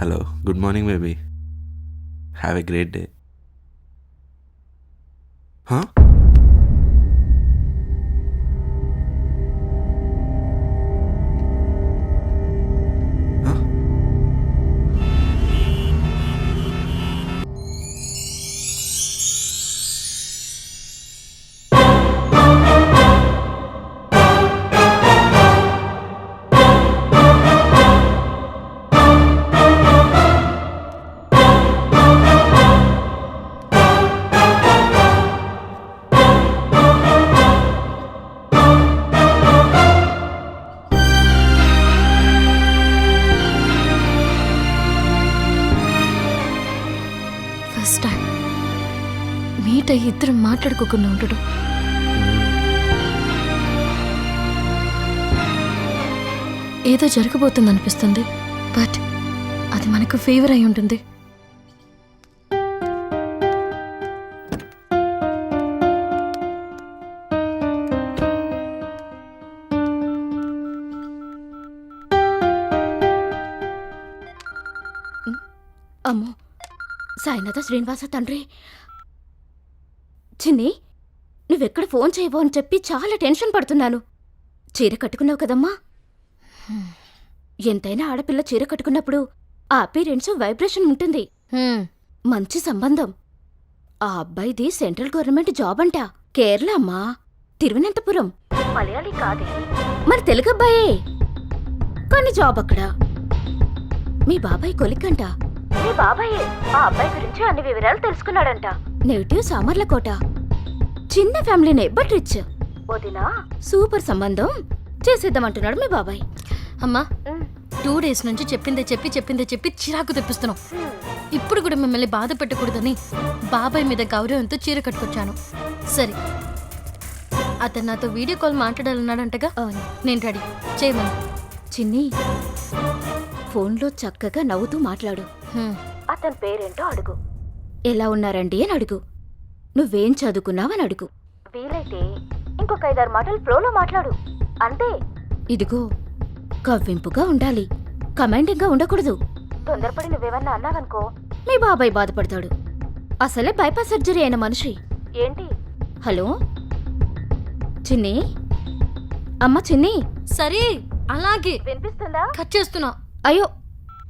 Hello, good morning baby. Have a great day. First time meet అయ్యి ఇద్దరు మాట్లాడుకోకుండా ఉండడం. ఏదో జరగబోతుంది అనిపిస్తుంది, బట్ అది మనకు ఫేవర్ అయి ఉంటుంది. అమ్మో, సాయినాథ శ్రీనివాస తండ్రి. చిన్ని, నువ్వెక్కడ ఫోన్ చేయవో అని చెప్పి చాలా టెన్షన్ పడుతున్నాను. చీర కట్టుకున్నావు కదమ్మా? ఎంతైనా ఆడపిల్ల చీర కట్టుకున్నప్పుడు ఆ అపీరెన్స్ వైబ్రేషన్ ఉంటుంది. మంచి సంబంధం. ఆ అబ్బాయిది సెంట్రల్ గవర్నమెంట్ జాబ్ అంట. కేరళ అమ్మా, తిరువనంతపురం. మలయాళీ కాదే, మరి తెలుగు అబ్బాయే. కానీ జాబ్ అక్కడ. మీ బాబాయ్ కొలిక్కంట. మీ బాబాయే ఆ అబ్బాయి గురించి అన్ని వివరాలు తెలుసుకున్నాడంట. నెగిటివ్ సామర్లకోట. చిన్న ఫ్యామిలీనే, బట్ రిచ్. వదినా, సూపర్ సంబంధం చేసేద్దామంటున్నాడు మీ బాబాయ్. అమ్మా, 2 days నుంచి చెప్పిందే చెప్పి చిరాకు తెప్పిస్తున్నాం. ఇప్పుడు కూడా మిమ్మల్ని బాధ పెట్టకూడదని బాబాయ్ మీద గౌరవంతో చీర కట్టుకొచ్చాను. సరే, అతను నాతో వీడియో కాల్ మాట్లాడాలన్నాడంటగా. నేను రెడీ చేయమను. చిన్ని, ఫోన్లో చక్కగా నవ్వుతూ మాట్లాడు. అతని పేరేంటో అడుగు. ఎలా ఉన్నారండి అని అడుగు. నువ్వేం చదువుకున్నావని అడుగు. వీలైతే ఇంకొక 5-6 మాటలు ఫ్లోలో మాట్లాడు. అంతే. ఇదిగో, కవ్వింపుగా ఉండాలి, కమాండింగ్గా ఉండకూడదు. తొందరపడి నువ్వేమన్నా అన్నావనుకో మీ బాబాయ్ బాధపడతాడు. అసలే బైపాస్ సర్జరీ అయిన మనిషి. ఏంటి? హలో చిన్ని, అమ్మ చిన్ని. సరే, అలాగే వినిపిస్తుందా? కట్ చేస్తున్నా. అయ్యో,